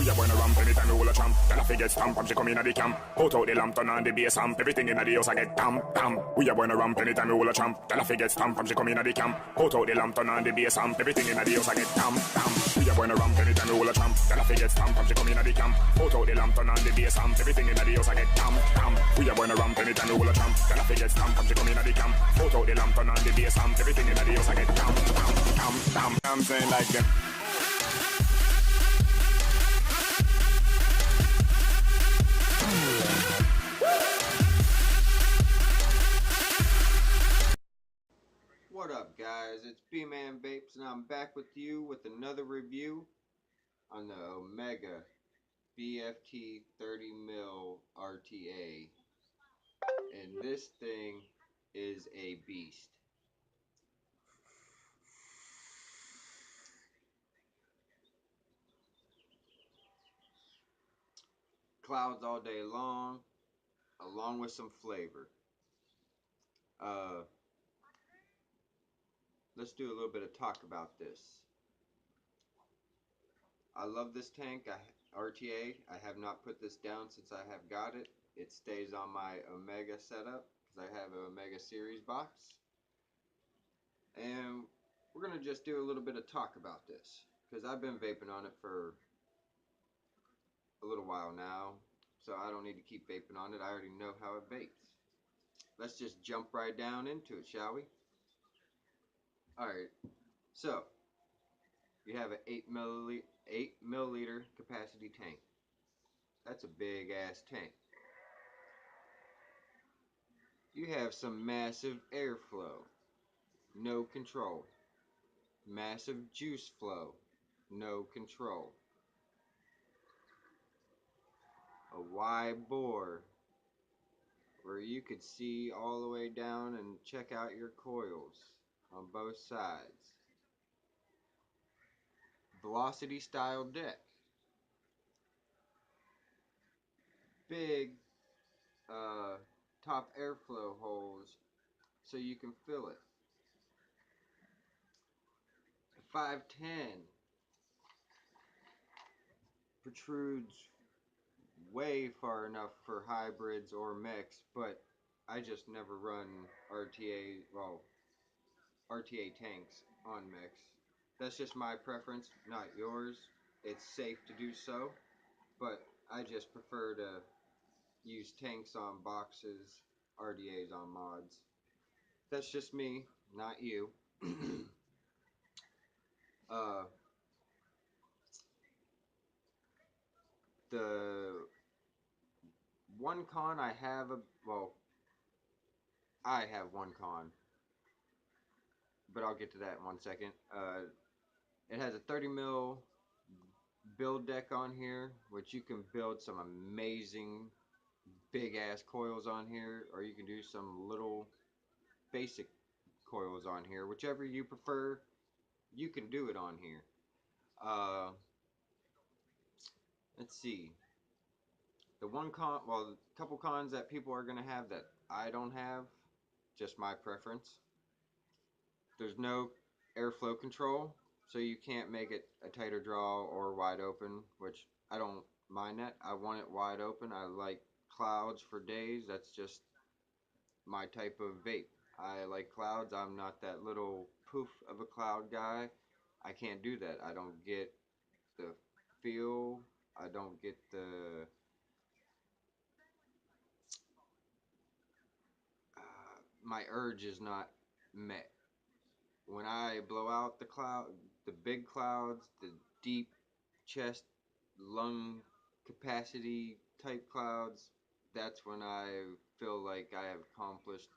We a wanna ramp anytime we roll a champ. Tell her fi get stamp, she come in at the camp. Put out the lamp, turn on the bass amp. Everything in the house I get damn, damn. We a wanna ramp anytime we roll a champ. Tell her fi get stamp, she come in at the camp. Put out the lamp, turn on the bass amp. Everything in the house I get damn, damn. We a wanna ramp anytime we roll a champ. Tell her fi get stamp, she come in at the camp. Put out the lamp, turn on the bass amp. Everything in the house I get damn, damn. We a wanna ramp anytime we roll a champ. Tell her fi get stamp, she come in at the camp. Put out the lamp, turn on the bass amp. Everything in the house I get damn, damn, damn, damn. I'm saying like them. What up, guys? It's B-Man Vapes, and I'm back with you with another review on the Omega BFT 30mm RTA. And this thing is a beast. Clouds all day long, along with some flavor. Let's do a little bit of talk about this. I love this tank, RTA. I have not put this down since I have got it. It stays on my Omega setup because I have an Omega series box. And we're going to just do a little bit of talk about this because I've been vaping on it for a little while now, so I don't need to keep vaping on it. I already know how it vapes. Let's just jump right down into it, shall we? Alright, so you have an 8 milliliter capacity tank. That's a big ass tank. You have some massive airflow, no control. Massive juice flow, no control. A wide bore where you could see all the way down and check out your coils on both sides. Velocity style deck. Big top airflow holes so you can fill it. 510 protrudes way far enough for hybrids or mechs, but I just never run RTA tanks on mechs. That's just my preference, not yours. It's safe to do so, but I just prefer to use tanks on boxes, RDAs on mods. That's just me, not you. The one con I have, I have one con, but I'll get to that in 1 second. It has a 30mm build deck on here, which you can build some amazing big ass coils on here, or you can do some little basic coils on here. Whichever you prefer, you can do it on here. Let's see. The one con, well, a couple cons that people are gonna have that I don't have, just my preference. There's no airflow control, so you can't make it a tighter draw or wide open, which I don't mind that. I want it wide open. I like clouds for days. That's just my type of vape. I like clouds. I'm not that little poof of a cloud guy. I can't do that. I don't get the feel. I don't get the my urge is not met. When I blow out the big clouds, the deep chest, lung capacity type clouds, that's when I feel like I have accomplished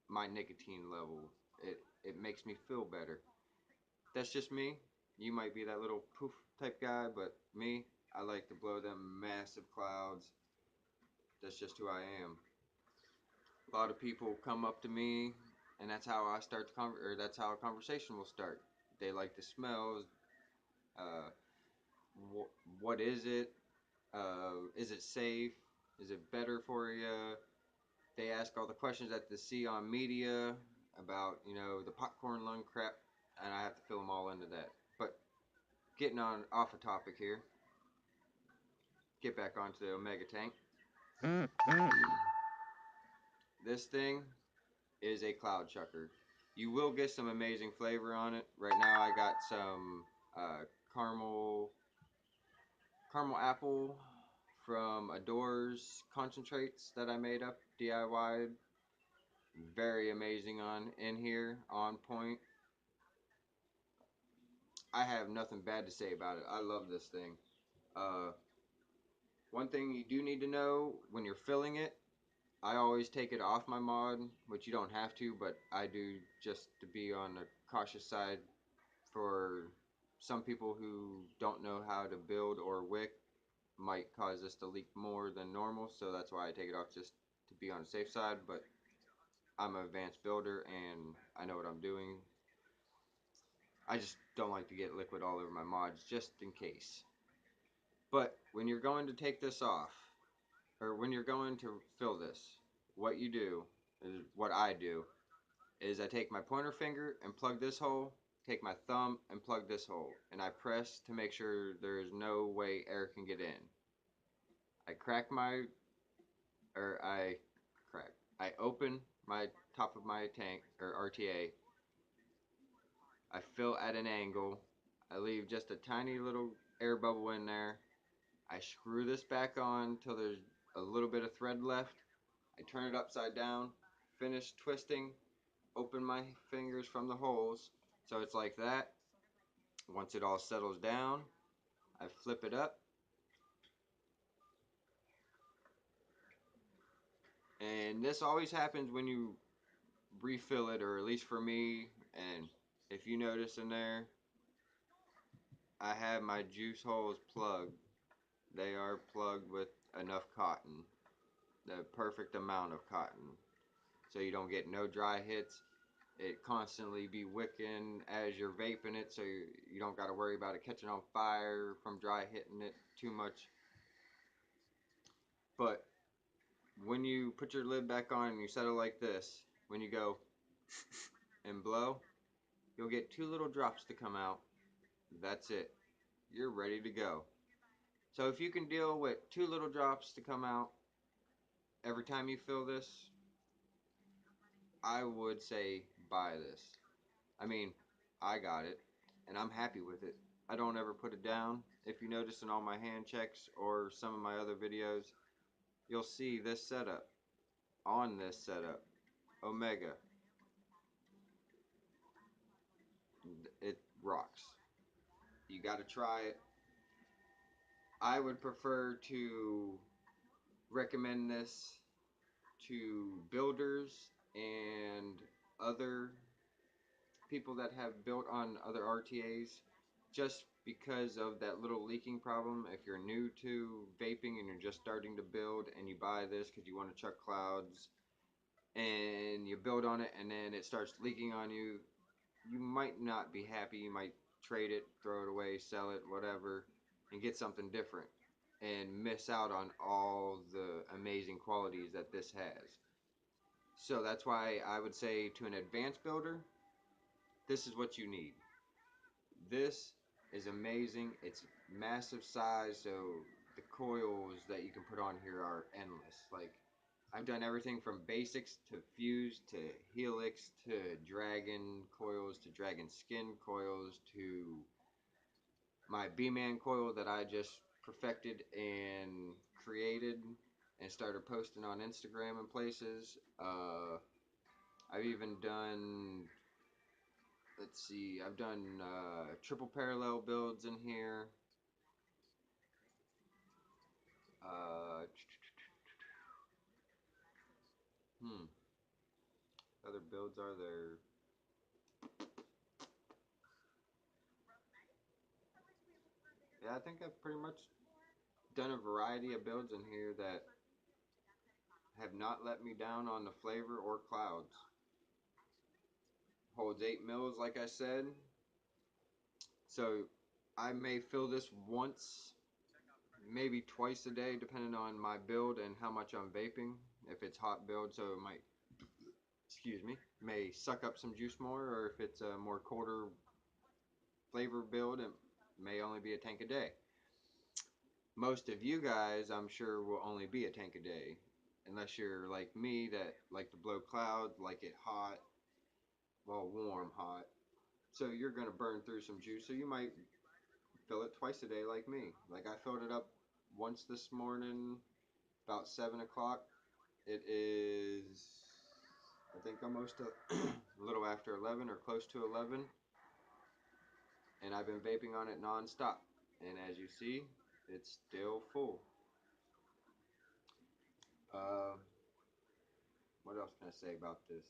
my nicotine level. It makes me feel better. That's just me. You might be that little poof type guy, but me, I like to blow them massive clouds. That's just who I am. A lot of people come up to me, and that's how I start that's how a conversation will start. They like the smells. Uh, what is it? Is it safe? Is it better for you? They ask all the questions that they see on media about, the popcorn lung crap, and I have to fill them all into that. But getting on off a topic here. get back onto the Omega tank. This thing is a cloud chucker. You will get some amazing flavor on it. Right now I got some uh, caramel apple from Adore's concentrates that I made up DIY. Very amazing on in here, on point. I have nothing bad to say about it. I love this thing. Uh, One thing you do need to know when you're filling it, I always take it off my mod, which you don't have to, but I do just to be on the cautious side for some people who don't know how to build or wick might cause this to leak more than normal, so that's why I take it off just to be on the safe side, but I'm an advanced builder and I know what I'm doing. I just don't like to get liquid all over my mods just in case. But when you're going to take this off, or when you're going to fill this, what you do is what I do is I take my pointer finger and plug this hole, take my thumb and plug this hole, and I press to make sure there is no way air can get in. I crack my, or I crack, I open my top of my tank or RTA. I fill at an angle. I leave just a tiny little air bubble in there. I screw this back on till there's a little bit of thread left. I turn it upside down, finish twisting, open my fingers from the holes. So it's like that. Once it all settles down, I flip it up. And this always happens when you refill it, or at least for me. And if you notice in there, I have my juice holes plugged. They are plugged with enough cotton, the perfect amount of cotton, so you don't get no dry hits. It constantly be wicking as you're vaping it, so you don't got to worry about it catching on fire from dry hitting it too much. But when you put your lid back on and you set it like this, when you go and blow, you'll get 2 little drops to come out. That's it. You're ready to go. So if you can deal with 2 little drops to come out every time you fill this, I would say buy this. I mean, I got it, and I'm happy with it. I don't ever put it down. If you notice in all my hand checks or some of my other videos, you'll see this setup. On this setup, Omega, it rocks. You got to try it. I would prefer to recommend this to builders and other people that have built on other RTAs, just because of that little leaking problem. If you're new to vaping and you're just starting to build and you buy this because you want to chuck clouds and you build on it and then it starts leaking on you, you might not be happy. You might trade it, throw it away, sell it, whatever, and get something different and miss out on all the amazing qualities that this has. So that's why I would say to an advanced builder, this is what you need. This is amazing. It's massive size, so the coils that you can put on here are endless. Like, I've done everything from basics to fuse to helix to dragon coils to dragon skin coils to my B-man coil that I just perfected and created and started posting on Instagram and places. I've even done, let's see, I've done triple parallel builds in here. Uh, hmm, other builds are there? Yeah, I think I've pretty much done a variety of builds in here that have not let me down on the flavor or clouds. Holds 8 mils, like I said. So I may fill this once, maybe twice a day, depending on my build and how much I'm vaping. If it's hot build, so it might, excuse me, may suck up some juice more, or if it's a more colder flavor build, it may only be a tank a day. most of you guys, I'm sure, will only be a tank a day, unless you're like me that like to blow clouds, like it hot, well, warm, hot. So you're gonna burn through some juice. So you might fill it twice a day, like me. Like I filled it up once this morning, about 7 o'clock. It is, I think, almost a little after 11 or close to 11, and I've been vaping on it nonstop. And as you see, it's still full. Uh, what else can I say about this?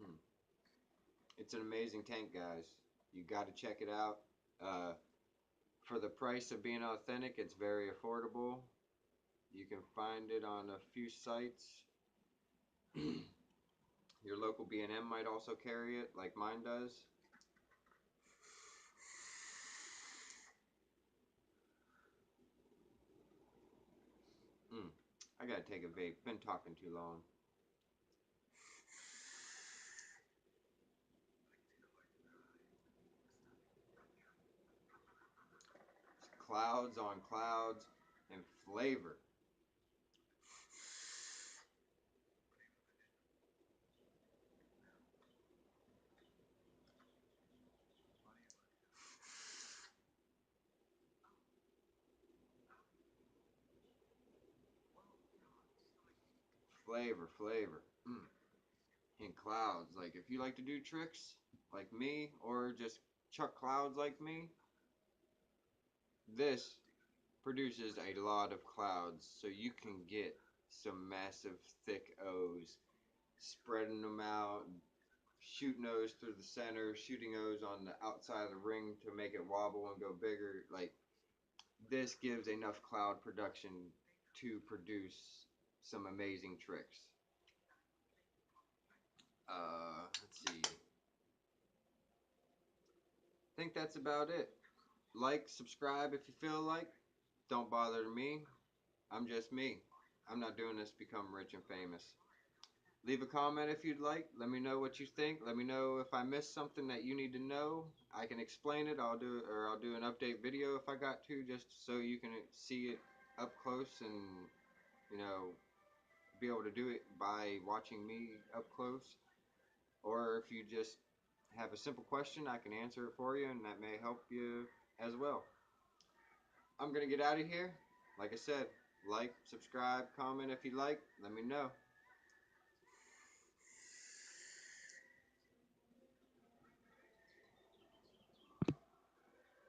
Hmm. It's an amazing tank, guys. You got to check it out. Uh, for the price of being authentic, it's very affordable. You can find it on a few sites. Your local B&M might also carry it, like mine does. I gotta take a vape. Been talking too long. It's clouds on clouds and flavor. Flavor. And clouds. Like if you like to do tricks like me, or just chuck clouds like me, this produces a lot of clouds, so you can get some massive thick O's, spreading them out, shooting O's through the center, shooting O's on the outside of the ring to make it wobble and go bigger. Like this gives enough cloud production to produce some amazing tricks. Let's see. I think that's about it. Like, subscribe if you feel like. Don't bother me. I'm just me. I'm not doing this to become rich and famous. Leave a comment if you'd like. Let me know what you think. Let me know if I missed something that you need to know. I can explain it. I'll do an update video if I got to, just so you can see it up close and be able to do it by watching me up close. Or if you just have a simple question, I can answer it for you, and that may help you as well. I'm gonna get out of here. Like I said, like, subscribe, comment if you like. Let me know.